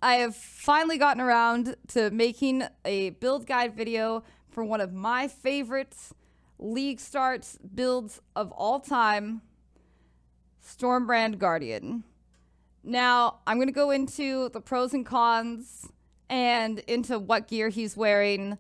I have finally gotten around to making a build guide video for one of my favorite Leaguestart builds of all time, Stormbrand Guardian. Now, I'm going to go into the pros and cons and into what gear he's wearing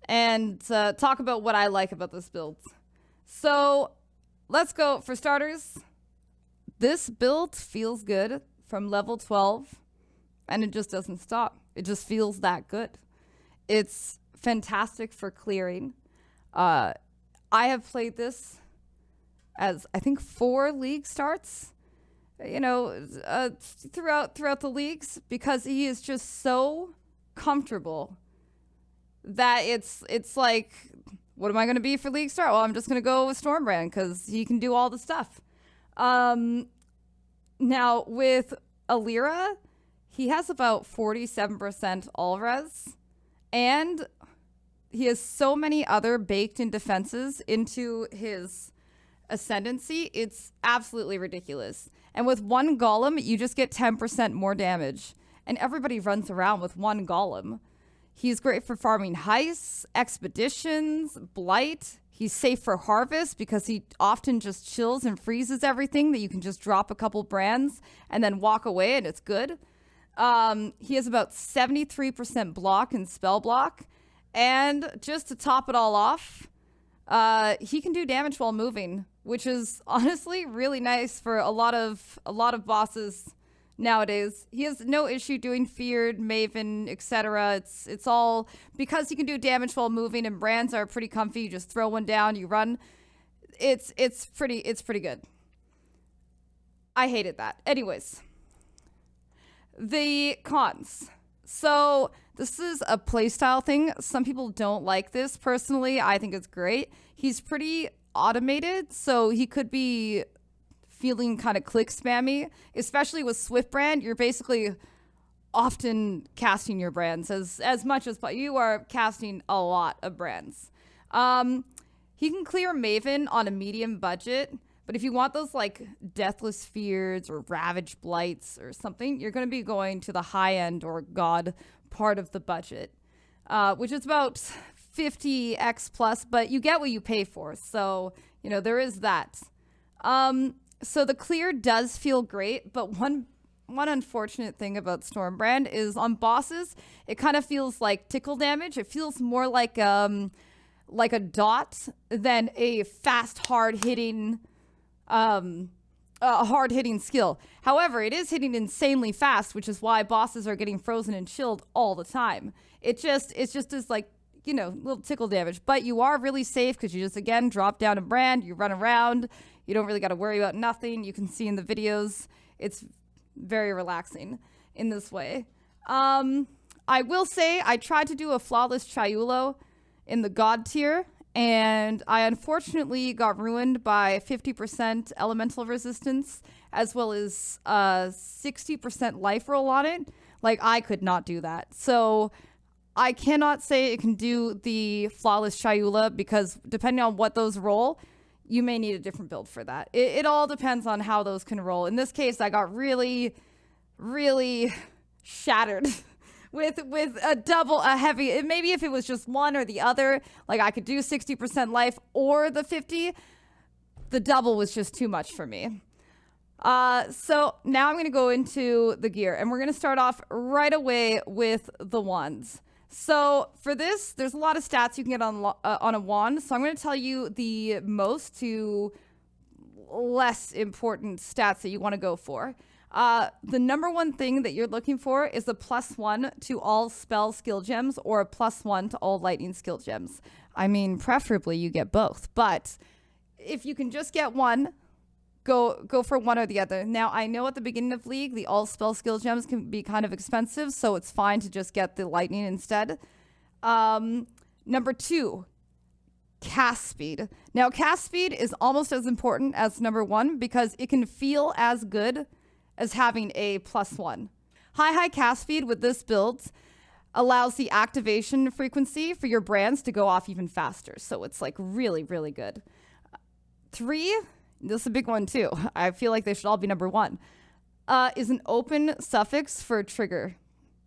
and talk about what I like about this build. So, let's go. For starters, this build feels good from level 12, and it just doesn't stop. It just feels that good. It's fantastic for clearing. I have played this as, I think, 4 league starts, throughout the leagues, because he is just so comfortable that it's like, what am I going to be for Leaguestart? Well, I'm just going to go with Stormbrand because he can do all the stuff. Now, with Alira, he has about 47% all res, and he has so many other baked-in defenses into his ascendancy. It's absolutely ridiculous. And with one golem, you just get 10% more damage. And everybody runs around with one golem. He's great for farming heists, expeditions, blight. He's safe for harvest because he often just chills and freezes everything that you can just drop a couple brands and then walk away and it's good. He has about 73% block and spell block. And just to top it all off, he can do damage while moving, which is honestly really nice for a lot of bosses nowadays. He has no issue doing Feared, Maven, etc. It's all because he can do damage while moving, and brands are pretty comfy. You just throw one down, you run. It's pretty good. I hated that. Anyways, the cons. So this is a playstyle thing. Some people don't like this. Personally, I think it's great. He's pretty automated, so he could be feeling kind of click spammy, especially with Swiftbrand. You're basically often casting your brands as much as you are casting a lot of brands. He can clear Maven on a medium budget, but if you want those like Deathless Fears or Ravaged Blights or something, you're going to be going to the high end or God part of the budget, which is about 50x plus, but you get what you pay for. So, there is that. So the clear does feel great, but one unfortunate thing about Stormbrand is on bosses, it kind of feels like tickle damage. It feels more like a dot than a fast, hard-hitting skill. However, it is hitting insanely fast, which is why bosses are getting frozen and chilled all the time. It's just as like, little tickle damage, but you are really safe because you just, again, drop down a brand, you run around, you don't really got to worry about nothing. You can see in the videos, it's very relaxing in this way. I will say I tried to do a flawless Chaiulo in the God tier, and I unfortunately got ruined by 50% elemental resistance as well as 60% life roll on it. Like, I could not do that. So I cannot say it can do the flawless Chaiula because depending on what those roll, you may need a different build for that. It all depends on how those can roll. In this case, I got really, really shattered with a heavy. Maybe if it was just one or the other, like I could do 60% life or the 50. The double was just too much for me. So now I'm going to go into the gear, and we're going to start off right away with the wands. So for this, there's a lot of stats you can get on a wand. So I'm going to tell you the most to less important stats that you want to go for. The number one thing that you're looking for is a +1 to all spell skill gems or a +1 to all lightning skill gems. I mean, preferably you get both, but if you can just get one, go for one or the other. Now, I know at the beginning of League, the all spell skill gems can be kind of expensive, so it's fine to just get the lightning instead. Number 2, cast speed. Now, cast speed is almost as important as number 1 because it can feel as good as having a +1. High cast speed with this build allows the activation frequency for your brands to go off even faster. So it's like really, really good. 3, this is a big one too. I feel like they should all be number 1. Is an open suffix for trigger.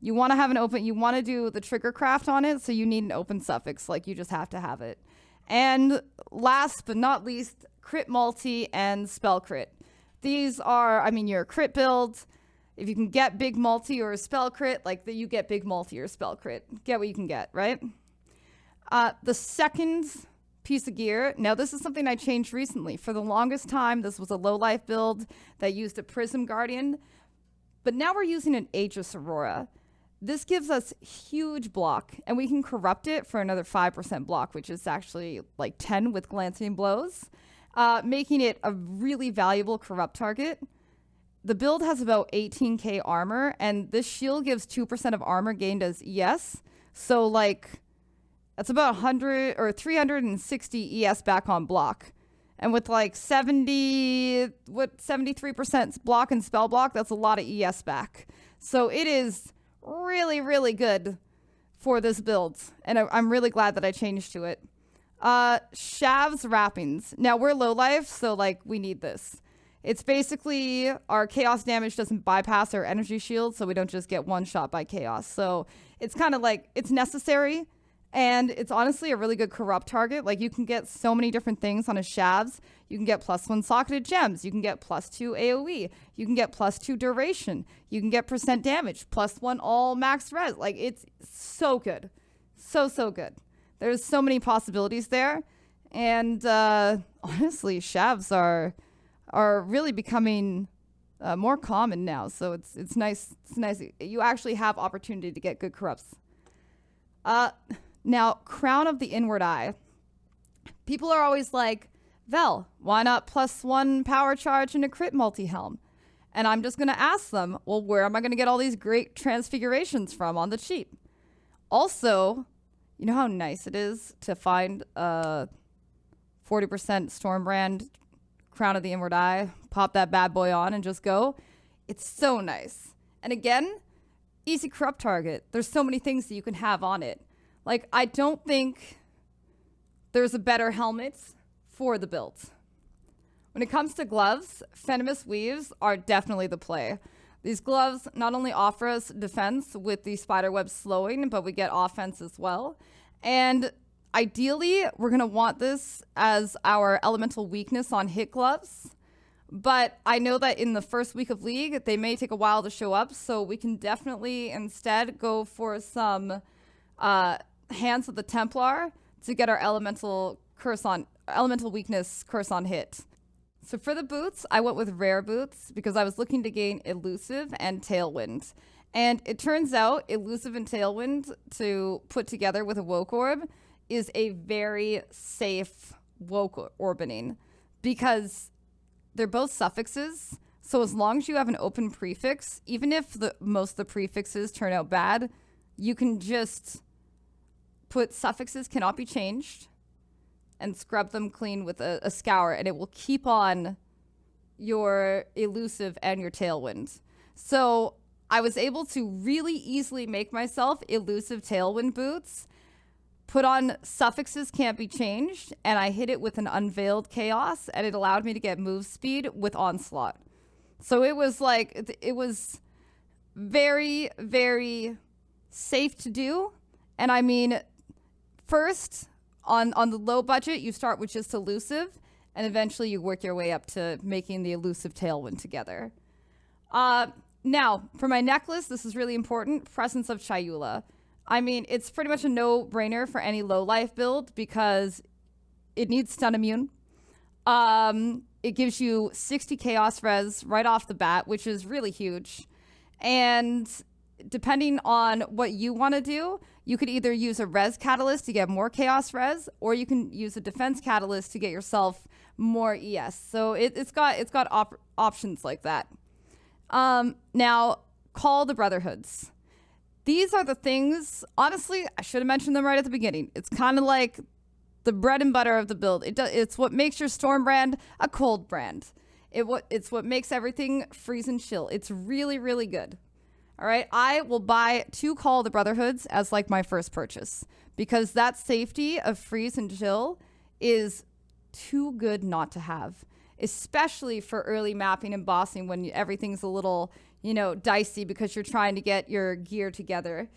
You want to have an open, you want to do the trigger craft on it, so you need an open suffix. Like, you just have to have it. And last but not least, crit multi and spell crit. These are, I mean, your crit build. If you can get big multi or a spell crit, like you get big multi or spell crit. Get what you can get, right? The second piece of gear, now this is something I changed recently. For the longest time, this was a low life build that used a Prism Guardian, but now we're using an Aegis Aurora. This gives us huge block, and we can corrupt it for another 5% block, which is actually like 10 with glancing blows, making it a really valuable corrupt target. The build has about 18k armor, and this shield gives 2% of armor gained as ES. So like, that's about 100 or 360 ES back on block. And with like 73% block and spell block, that's a lot of ES back. So it is really, really good for this build. And I'm really glad that I changed to it. Shav's Wrappings. Now we're low life, so like we need this. It's basically our chaos damage doesn't bypass our energy shield, so we don't just get one shot by chaos. So it's kind of like, it's necessary. And it's honestly a really good corrupt target. Like, you can get so many different things on a Shavs. You can get +1 socketed gems. You can get +2 AoE. You can get +2 duration. You can get % damage, +1 all max res. Like, it's so good. So, so good. There's so many possibilities there. And honestly, Shavs are really becoming more common now. So it's nice. It's nice. You actually have opportunity to get good corrupts. Now, Crown of the Inward Eye. People are always like, Vel, why not +1 power charge and a crit multi-helm? And I'm just going to ask them, well, where am I going to get all these great transfigurations from on the cheap? Also, you know how nice it is to find a 40% Stormbrand Crown of the Inward Eye, pop that bad boy on and just go? It's so nice. And again, easy corrupt target. There's so many things that you can have on it. Like, I don't think there's a better helmet for the build. When it comes to gloves, Venomous Weaves are definitely the play. These gloves not only offer us defense with the spiderweb slowing, but we get offense as well. And ideally, we're going to want this as our elemental weakness on hit gloves. But I know that in the first week of League, they may take a while to show up, so we can definitely instead go for some Hands of the Templar to get our elemental weakness curse on hit. So for the boots, I went with rare boots because I was looking to gain elusive and tailwind. And it turns out elusive and tailwind to put together with a woke orb is a very safe woke orbiting because they're both suffixes. So as long as you have an open prefix, even if most of the prefixes turn out bad, you can just put suffixes cannot be changed and scrub them clean with a scour, and it will keep on your elusive and your tailwind. So I was able to really easily make myself elusive tailwind boots, put on suffixes can't be changed, and I hit it with an unveiled chaos, and it allowed me to get move speed with onslaught. So it was like, it was very, very safe to do. And I mean, first, on the low budget, you start with just elusive, and eventually you work your way up to making the elusive tailwind together. Now, for my necklace, this is really important, Presence of Chayula. I mean, it's pretty much a no-brainer for any low-life build because it needs stun immune. It gives you 60 chaos res right off the bat, which is really huge. And depending on what you want to do, you could either use a res catalyst to get more chaos res, or you can use a defense catalyst to get yourself more ES. So it's got options like that. Now, call the Brotherhoods. These are the things, honestly, I should have mentioned them right at the beginning. It's kind of like the bread and butter of the build. It's what makes your Storm brand a cold brand. It's what makes everything freeze and chill. It's really, really good. All right, I will buy 2 Call the Brotherhoods as like my first purchase because that safety of freeze and chill is too good not to have, especially for early mapping and bossing when everything's a little, dicey because you're trying to get your gear together.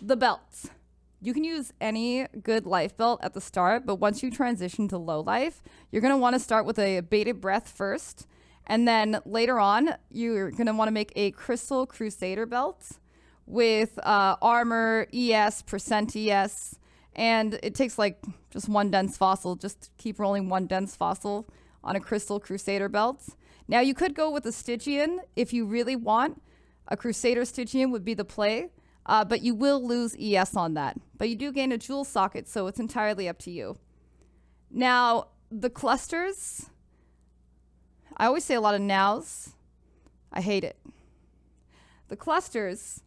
The belts. You can use any good life belt at the start, but once you transition to low life, you're going to want to start with a bated breath first. And then later on, you're going to want to make a Crystal Crusader belt with armor, ES, percent ES. And it takes like just one dense fossil. Just keep rolling one dense fossil on a Crystal Crusader belt. Now you could go with a Stygian if you really want. A Crusader Stygian would be the play. But you will lose ES on that. But you do gain a jewel socket, so it's entirely up to you. Now, the clusters. I always say a lot of nows. I hate it. The clusters.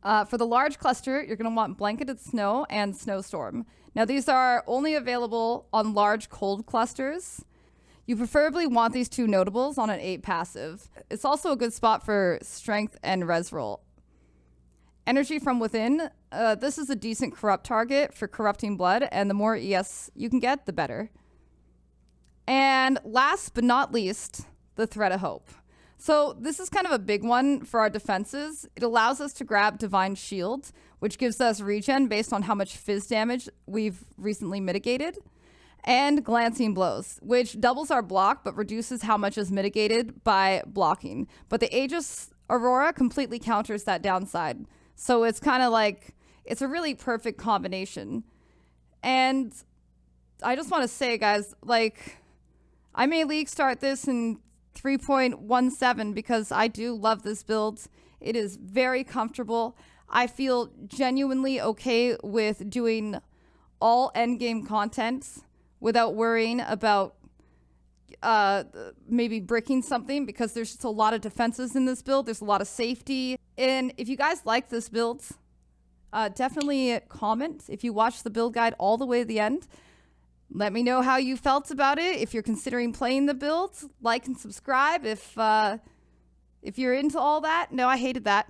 For the large cluster, you're going to want Blanketed Snow and Snowstorm. Now, these are only available on large cold clusters. You preferably want these two notables on an 8 passive. It's also a good spot for strength and res roll. Energy from Within. This is a decent corrupt target for corrupting blood, and the more ES you can get, the better. And last but not least, the Thread of Hope. So this is kind of a big one for our defenses. It allows us to grab Divine Shield, which gives us regen based on how much fizz damage we've recently mitigated. And Glancing Blows, which doubles our block but reduces how much is mitigated by blocking. But the Aegis Aurora completely counters that downside. So it's kind of like, it's a really perfect combination. And I just want to say, guys, like, I may league start this in 3.17 because I do love this build. It is very comfortable. I feel genuinely okay with doing all endgame content without worrying about maybe bricking something, because there's just a lot of defenses in this build. There's a lot of safety. And if you guys like this build, definitely comment. If you watch the build guide all the way to the end, let me know how you felt about it. If you're considering playing the build, like and subscribe if you're into all that. No, I hated that.